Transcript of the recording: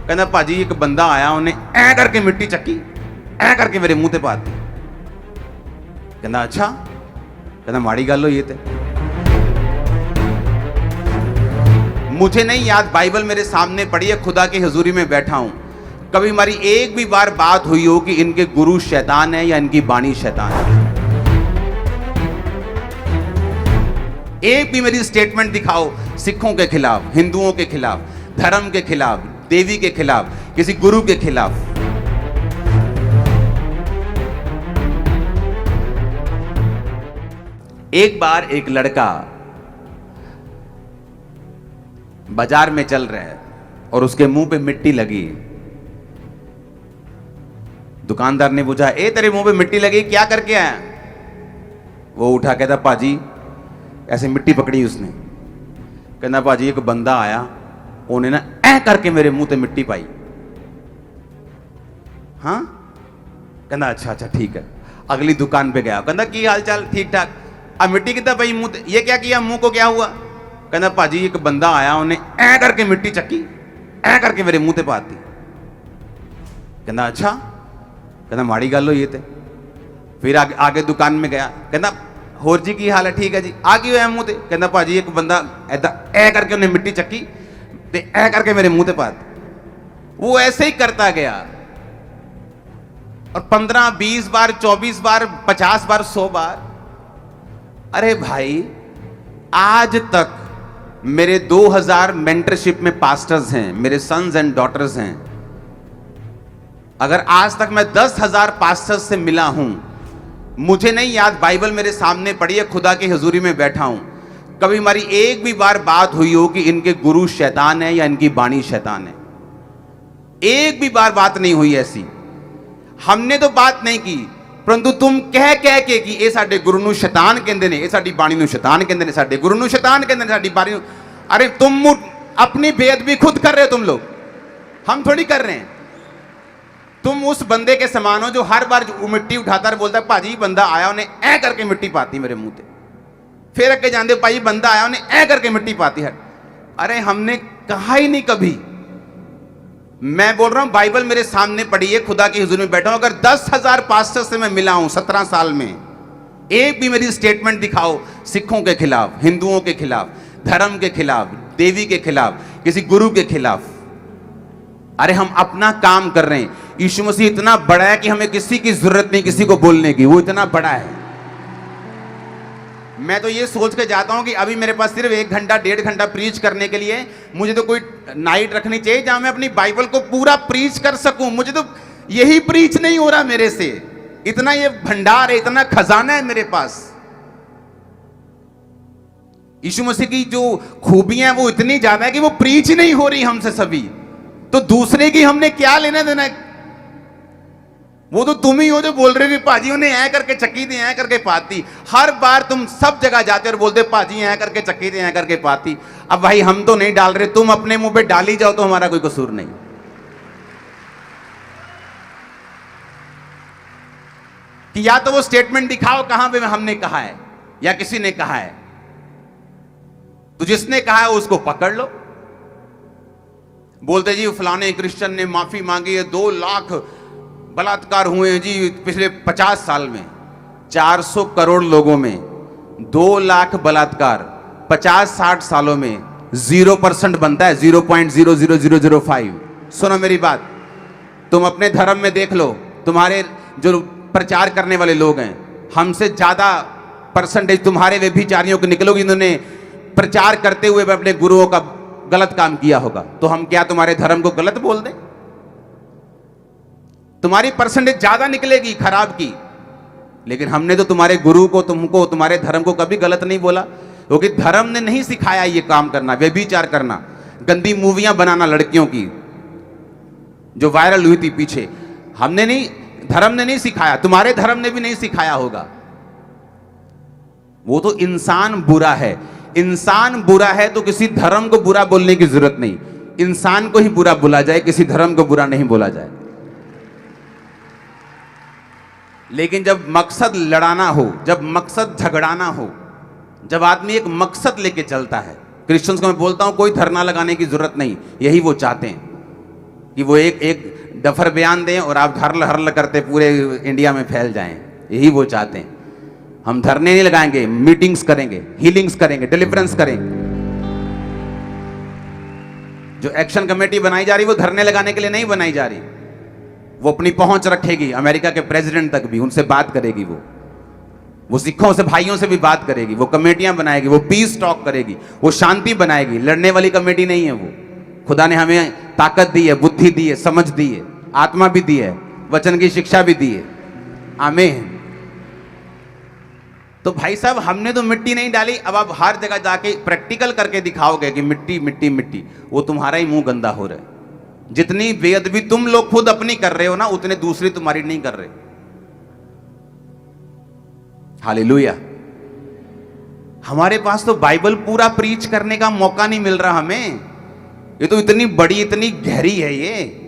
कहना भाजी एक बंदा आया, उन्हें ऐ करके मिट्टी चक्की, ऐ करके मेरे मुंह ते पाती। कहना अच्छा, कहना माड़ी गल होई ते मुझे नहीं याद, बाइबल मेरे सामने पड़ी है, खुदा की हजूरी में बैठा हूं, कभी हमारी एक भी बार बात हुई हो कि इनके गुरु शैतान है या इनकी बाणी शैतान है? एक भी मेरी स्टेटमेंट दिखाओ सिखों के खिलाफ, हिंदुओं के खिलाफ, धर्म के खिलाफ, देवी के खिलाफ, किसी गुरु के खिलाफ। एक बार एक लड़का बाजार में चल रहा है और उसके मुंह पे मिट्टी लगी। दुकानदार ने पूछा, ए तेरे मुंह पे मिट्टी लगी, क्या करके आया? वो उठा, कहता पाजी ऐसे मिट्टी पकड़ी उसने। कहना पाजी एक बंदा आया, उन्हें ना ऐ करके मेरे मुंह पे मिट्टी पाई। हाँ? कहना अच्छा अच्छा ठीक है। अगली दुकान पे गया, कहना की हाल चाल, ठीक ठाक। अब मिट्टी कितना पाई मुंह पे? ये क्या किया, मुंह को क्या हुआ? कहना पाजी एक बंदा आया, उन्हें ऐ करके मिट्टी चक्की, ऐ करके मेरे मुंह पे पाती। कहना अच्छा, कहना माड़ी गल होई ते। फिर आगे दुकान में गया, कहना होर जी की हाल है? ठीक है जी। आ गई होया मुंह ते? कहना भाजी एक बंदा ऐदा ऐ करके उन्हें मिट्टी चक्की ते ऐ करके मेरे मुंह ते पाती। वो ऐसे ही करता गया और 15 20 बार, 24 बार, 50 बार, 100 बार। अरे भाई, आज तक मेरे 2000 मेंटरशिप में पास्टर्स हैं, मेरे सन्स एंड डॉटर्स हैं। अगर आज तक मैं 10,000 पास्टर्स से मिला हूं, मुझे नहीं याद, बाइबल मेरे सामने पड़ी है, खुदा की हजूरी में बैठा हूं, कभी हमारी एक भी बार बात हुई हो कि इनके गुरु शैतान है या इनकी बाणी शैतान है? एक भी बार बात नहीं हुई ऐसी। हमने तो बात नहीं की, परंतु तुम कह कह के कि ये साडे गुरु नूं शैतान कहंदे ने, ये साडी बाणी नूं शैतान कहंदे ने, साडे गुरु नूं शैतान कहंदे ने, साडी बाणी नूं। अरे तुम अपनी बेअदबी खुद कर रहे हो तुम लोग, हम थोड़ी कर रहे हैं। तुम उस बंदे के समान हो जो हर बार मिट्टी उठाता है, बोलता है भाजी बंदा आया, उन्हें ऐ करके मिट्टी पाती मेरे मुंह पे। फिर अगे जानते हो, भाई बंदा आया, उन्हें ऐ करके मिट्टी पाती है। अरे हमने कहा ही नहीं कभी। मैं बोल रहा हूं, बाइबल मेरे सामने पड़ी है, खुदा की हुजूर में बैठा हूं। अगर 10,000 पास्टर से मैं मिला हूं 17 साल में, एक भी मेरी स्टेटमेंट दिखाओ सिखों के खिलाफ, हिंदुओं के खिलाफ, धर्म के खिलाफ, देवी के खिलाफ, किसी गुरु के खिलाफ। अरे हम अपना काम कर रहे हैं। यीशु मसीह इतना बड़ा है कि हमें किसी की जरूरत नहीं किसी को बोलने की, वो इतना बड़ा है। मैं तो ये सोच के जाता हूं कि अभी मेरे पास सिर्फ 1 घंटा 1.5 घंटा प्रीच करने के लिए, मुझे तो कोई नाइट रखनी चाहिए जहां मैं अपनी बाइबल को पूरा प्रीच कर सकूं। मुझे तो यही प्रीच नहीं हो रहा मेरे से। इतना ये भंडार है, इतना खजाना है मेरे पास। यीशु मसीह की जो खूबियां वो इतनी ज्यादा है कि वो प्रीच नहीं हो रही हमसे सभी, तो दूसरे की हमने क्या लेना देना है? वो तो तुम ही हो जो बोल रहे हो भाजी उन्हें ऐ करके चक्की थी, ऐ करके पाती। हर बार तुम सब जगह जाते और बोलते भाजी ऐ करके चक्की थी, ऐ करके पाती। अब भाई हम तो नहीं डाल रहे, तुम अपने मुंह पे डाली जाओ तो हमारा कोई कसूर नहीं। कि या तो वो स्टेटमेंट दिखाओ कहां पे हमने कहा है या किसी ने कहा है, तो जिसने कहा है उसको पकड़ लो। बोलते जी फलाने क्रिश्चियन ने माफी मांगी है, 2 लाख बलात्कार हुए हैं जी पिछले 50 साल में। 400 करोड़ लोगों में 2 लाख बलात्कार 50-60 सालों में 0% बनता है, 0.00005। सुनो मेरी बात, तुम अपने धर्म में देख लो, तुम्हारे जो प्रचार करने वाले लोग हैं, हमसे ज्यादा परसेंटेज तुम्हारे व्यभिचारियों को निकलोगी, इन्होंने प्रचार करते हुए अपने गुरुओं का गलत काम किया होगा। तो हम क्या तुम्हारे धर्म को गलत बोल दें? तुम्हारी परसेंटेज ज्यादा निकलेगी खराब की, लेकिन हमने तो तुम्हारे गुरु को, तुमको, तुम्हारे धर्म को कभी गलत नहीं बोला, क्योंकि धर्म ने नहीं सिखाया ये काम करना, व्यभिचार करना, गंदी मूवियां बनाना लड़कियों की जो वायरल हुई थी पीछे। हमने नहीं, धर्म ने नहीं सिखाया, तुम्हारे धर्म ने भी नहीं सिखाया होगा। वो तो इंसान बुरा है। इंसान बुरा है तो किसी धर्म को बुरा बोलने की जरूरत नहीं। इंसान को ही बुरा बोला जाए, किसी धर्म को बुरा नहीं बोला जाए। लेकिन जब मकसद लड़ाना हो, जब मकसद झगड़ाना हो, जब आदमी एक मकसद लेके चलता है, क्रिश्चियंस को मैं बोलता हूं कोई धरना लगाने की जरूरत नहीं, यही वो चाहते हैं। कि वो एक डफर बयान दें और आप हरल हरल करते पूरे इंडिया में फैल जाएं। यही वो चाहते हैं। हम धरने नहीं लगाएंगे, मीटिंग्स करेंगे, हीलिंग्स करेंगे, डिलीवरेंस करेंगे। जो एक्शन कमेटी बनाई जा रही वो धरने लगाने के लिए नहीं बनाई जा रही। वो अपनी पहुंच रखेगी अमेरिका के प्रेसिडेंट तक भी, उनसे बात करेगी। वो सिखों से, भाइयों से भी बात करेगी। वो कमेटियां बनाएगी, वो पीस टॉक करेगी, वो शांति बनाएगी। लड़ने वाली कमेटी नहीं है वो। खुदा ने हमें ताकत दी है, बुद्धि दी है, समझ दी है, आत्मा भी दी है, वचन की शिक्षा भी दी है। आमीन। तो भाई साहब, हमने तो मिट्टी नहीं डाली, अब आप हर जगह जाके प्रैक्टिकल करके दिखाओगे कि मिट्टी मिट्टी मिट्टी, वो तुम्हारा ही मुंह गंदा हो रहा है। जितनी बेअदबी तुम लोग खुद अपनी कर रहे हो ना, उतने दूसरी तुम्हारी नहीं कर रहे। हालेलुया। हमारे पास तो बाइबल पूरा प्रीच करने का मौका नहीं मिल रहा हमें। ये तो इतनी बड़ी, इतनी गहरी है ये।